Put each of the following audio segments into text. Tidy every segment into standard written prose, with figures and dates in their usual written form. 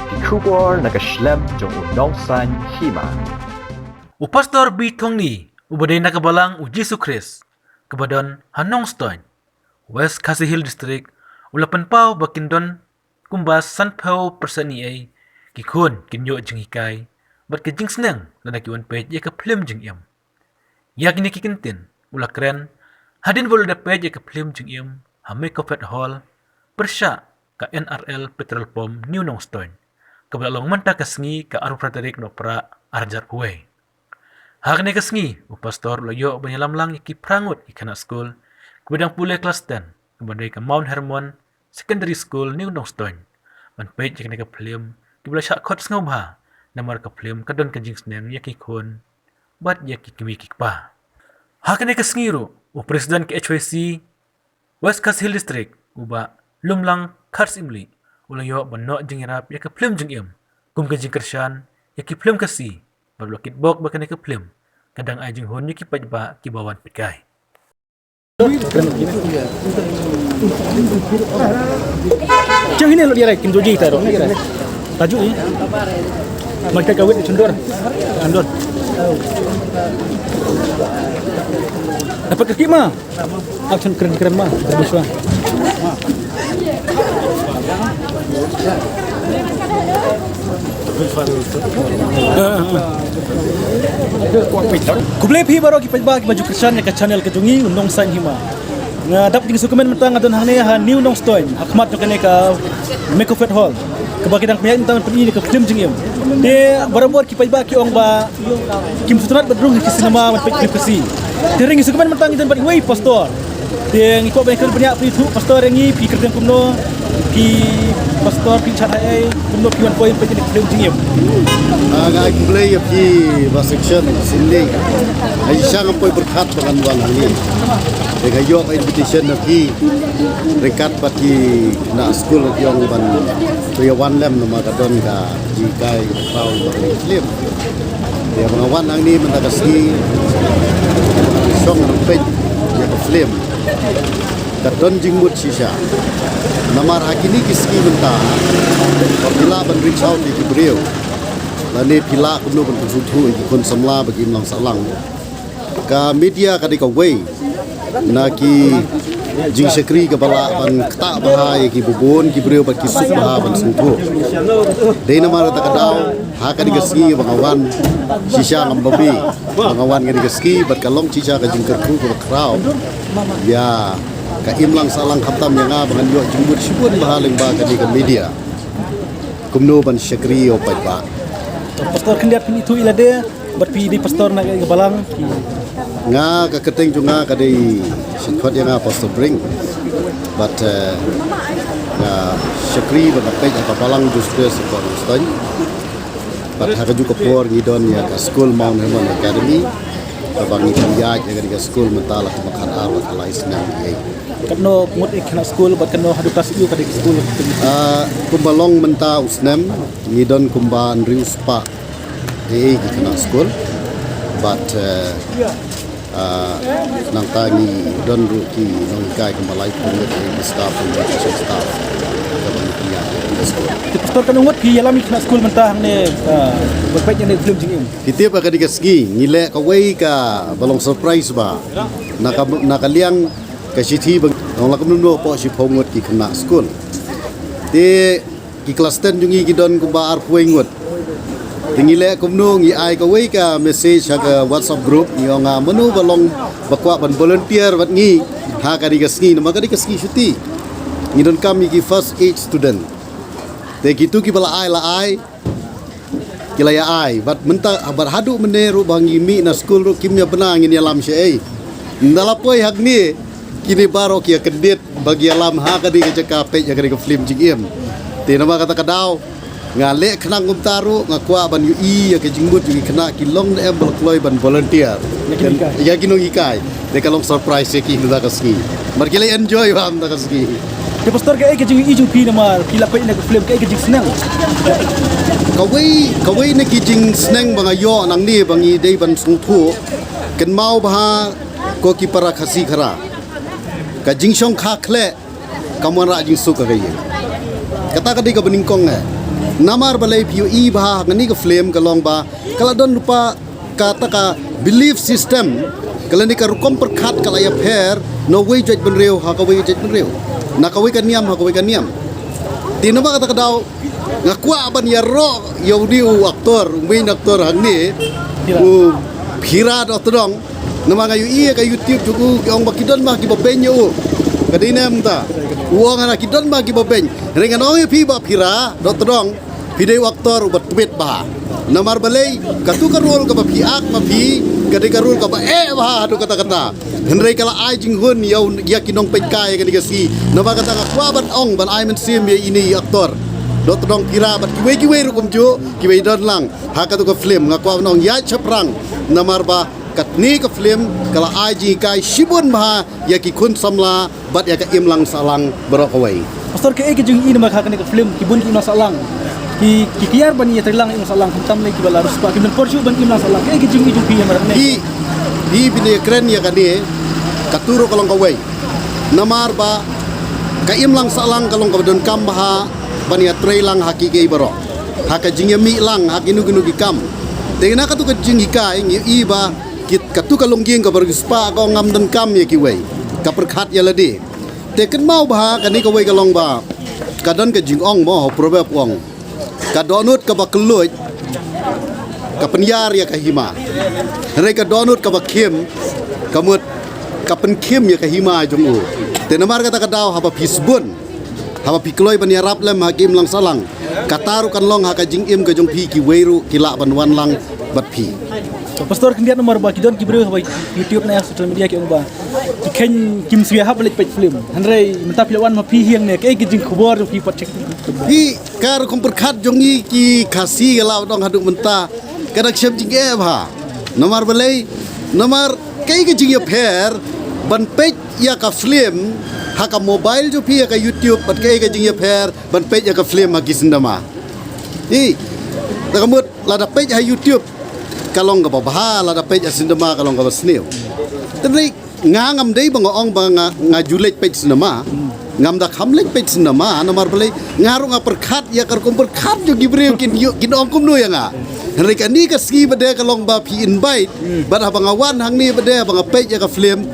kikubor nakaslem jong unongsan hima. Pastor bitong ni ubaday nakabalang u Jesus Christ kabadon Hanongstoin West Khasi Hill District ulapan pau bakindon kumbas sanpau persani ay kikun kinyo jeng hikay bat kajing seneng na nakiwan pej ya kaplim jeng iyam yak ni kikintin ula keren hadin bol da pej ya kaplim jeng iyam hamay kofet hall persya ka NRL Petrol Pump New Nongstoin kabalalong manta kasngi ka Aru Frederick no pra arjar huway. Hakne kasngi pastor layo banyalam lang iki prangut ikana school kubadang pule kelas 10 kubadai ka Mount Hermon Secondary School New Nongstoin man page ikana ka film kibla sya khot ngau ba namar ka film kadon ka jing sneng yaki khon bat yaki kimi kikpa. Hakne kasngi ro president ka HYC West Khasi Hill District uba lumlang Kars Imli ulayo banno jing irap yaka film jing im kum ka jing kersyan yaki film kasi bablokit bok bakane ka film kadang ajing hon yaki pajba kibawan pikay. Cang ini lo dia kin joji taro ni kira. Tajuk ni. Mereka kawit cendor. Andor. Dapat kaki mah. Action keren-keren mah. Berbiswa. Kublai pi baru kita baju Kristen ke channel ke jungi undong san hima. Nga dapat jing sukumen mentang adon hang ne ha New Nongstoin akmat to kene ka Mekofet Hall. Kebakidang pihak intang pergi ke film jing im. De barabor ki pajba ki ong ba kim sutrat badrung ki sinema mat pek kasi. Tering sukumen mentang idon bad wei pastor. De ngiko ba kan banyak pi tu pastor ngi pi kerjang kumno ki pastor pi chat ai kumno pi 1 point pe film jing im. Agak mulai pi section sini. Ai sang poi berkat dengan wang ini. Dengan yok invitation pi rekat pati na school yang ban priawan lem nama kadon ka jikai pau film. Dia mengawan ang ni mentakasi song pej ya film. Kadon jingmut sisa. Namar hakini kiski mentah. Apabila ban reach out di beliau. Lani pila kuno ban kusutu ikon samla bagi melang salang. Ka media kadi ka way naki jing sekri ke bala ban tak bahaya ki bubun ki beriu bagi sup bah ban sungtu dei nama ta kadau ha ka digaski bangawan sisa ngambabi bangawan ka digaski bat kalong sisa ka jing kerku ke krau ya ka imlang salang khatam yang bangan yo jingmut sibun bahaling ba ka di media kumno ban sekri o pa Pastor kendiat itu ilade berpi di pastor nak ke balang nga ka keteng junga ka dei sikot yang pastor bring but nga syakri ba pej apa balang justru sikot ston but ha juga por ngidon ya ka school Mount Hermon Academy abang ipiyaj ya ka school mentala ka makan awat ala isna ye kano mut ikna school bat kano hadu tas yu ka di school kumbalong menta usnem ngidon kumban riuspa ikna school but nang tani don ruki nang kai kemalai pun di staff dan staff di pastor kan ngot ki yalami kena school mentah ne berbaik yang film jing im kita pakai di keski ngile ka wei ka balong surprise ba nakaliang ka city bang nang lakum nuno po si pongot ki kena school de ki kelas 10 jungi ki don ku ba ar puengot tingile kumno ngi ai ka wei ka message ka WhatsApp group yo nga menu balong bakwa ban volunteer wat ngi ha ka digaski nama ka digaski shuti ngi don kami ki first aid student te gitu ki bala ai kila ya ai bat menta bar hadu meneru bangi mi na school ro kimnya benang ngi alam syai ndalapoi hak ni kini baro ki kedit bagi alam ha ka di ka kape ya ka di film jigim te nama kata kadau ngale kenang umtaru ngakwa ban UI ya ke jingbut gi kena kilong de embel kloy ban volunteer ya kinong ikai de kalong surprise ki hida kaski markile enjoy bam da kaski di pastor ka ke jing i jing pi nama pila pe na film ka ke jing senang kawai na ki jing senang bang ayo nang ni bangi dei ban sungthu ken mau bah ko ki para khasi khara ka jing song kha khle kamara jing su ka gai kata ka di ka beningkong namar balai piu i bah ngani ka flame ka long ba kala don lupa kata ka belief system kala ni ka rukom perkhat kala ya pher no way judge ben reu ha ka way judge ben reu na ka way ka niam ha ka way ka niam tin ba kata ka daw ngakwa ban ya ro yo diu aktor main aktor hang ni u phira do todong nama ngayu i ka youtube juku ong bakidon ma ki babenyo kadina mta uang anak kidon ma ki baben rengan ong pi ba phira do todong video aktor ubat tweet bah namar balai katu karul ka ba pi ak ma pi kadi karul ka ba bah adu kata-kata henrei kala ai jing hun yau ya kinong penkai kadi kasi nama kata ngakwa ban ong ban ai men sim ye ini aktor dot dong kira bat kiwe rukum jo kiwe don lang haka tu ka film ngakwa nong ya chaprang namar ba katni ka film kala aji kai shibun ma ya ki kun samla bat ya ka imlang salang berokawai pastor ke jung ini maka ka film kibun ki masalang ki kiar ban ya terlang im salang tam le ki bala ruspa ki ben porju ban imlang salang ke jung pi ya marne hi bile kren ya kani katuro kalong kawai namar ba ka imlang salang kalong ka don kam ha bania trailang hakiki baro haka jingyami lang hakinu ginu gikam tengna katu ka jingikai ngi iba kit katu kalong ging ka bergispa ka ngam dan kam ye kiwei ka perkhat ya ladi teken mau bah kani ka wei kalong ba kadan ka jingong mo probe pong ka donut ka bakeluj ka penyar ya ka hima re ka donut ka bakim kamut ka penkim ya ka hima jongu tenamar kata ka daw haba pisbun haba pikloi ban yarap lem hakim lang salang kataru kan long haka jing im ka jong pi ki weiru kila ban wan lang bat pi pastor kendiat nomor ba kidon kibreu ba youtube na social media ki ba ken kim suya ha balik page film hanrei menta pilawan ma pi hiang ne ke jing khobor pi pat check pi kar kom perkhat jong i ki khasi gala dong haduk menta kadak syam jing e ba nomor balai nomor ke jing ya pher ban page ya ka film haka mobile jo pi ka youtube pat ke jing ya pher ban page ya ka film ma kisindama hi takamut lada page ha youtube kalong ka babaha lada page asindama kalong ka basneu tenri ngam dei bang ong bang ngajulet page sinama ngam da khamlet page sinama nomor balai ngaru nga perkhat ya kar kum perkhat jo gibreu kin ong kum nu ya nga henri ka ni ka ski bade kalong ba pi invite bad ha bangawan hang ni bade bang page ya ka film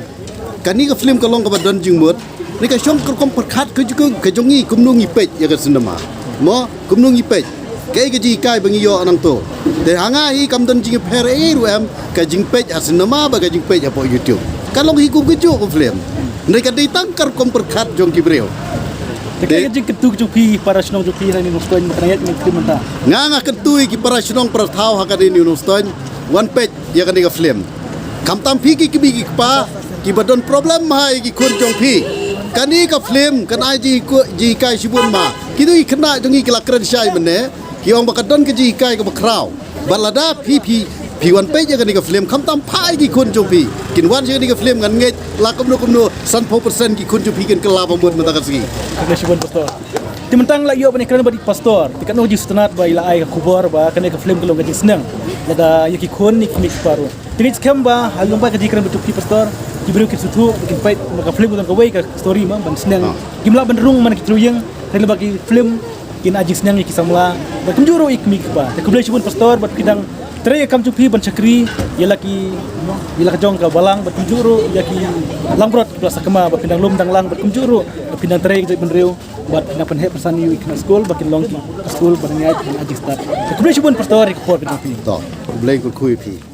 kani ka film kalong ka badon jingmut ni ka syong kum perkhat ka ju ka jongi kum nu ngi page ya ka sinama mo kum nu ngi page kay ka ji kai bangi yo anang to de hanga hi kam don jing pher e ru em ka jing page asinama ba ka jing page apo youtube kalong hi kum keju ko film ndai ka dei tangkar kom perkhat jong kibreu de jing ketu pi para snong pi na ni noston maknayat ni krimanta nga ketui ki para snong per thau ha ka de ni noston one page ya ka ni ka film kam tam pi ki bi ki pa ki badon problem hai ki kun jong pi kani ka film kan ai ji kai sibun ma ki tu ikna jong i kala kren shai mane ki ong bakadon ke ji kai ka bakrau balada pi wan pe je ka ni ka film kham tam phai ki kun jong pi kin wan je ni ka film ngan nge la kom no san 4% ki kun jong pi kin kala bamut mata ka sigi ka sibun pastor timantang la yo bani kran badi pastor tikat no ji stanat ba ila ai ka khubor ba kan ka film kalong ka ji snang lada yaki kon ni mix paru tinit kamba halung ba ka ji kran betuk pastor kibreu ki sutu kin pait maka film kan ka wei ka story ma ban snang gimla ban rung man ki truyeng ren bagi film kin ajik senang ki samla bakum juro ik mik ba te kublai sibun pastor bat kidang tere kam chupi ban chakri yala ka jong ka balang bat juro yaki langbrot plasa kema ba pindang lum dang lang bat kum juro pindang tere ki ban reu bat na pen he persan yu ikna school bakin long school ban nyai ajik start te kublai sibun pastor ik por pindang pi to blai ko kui pi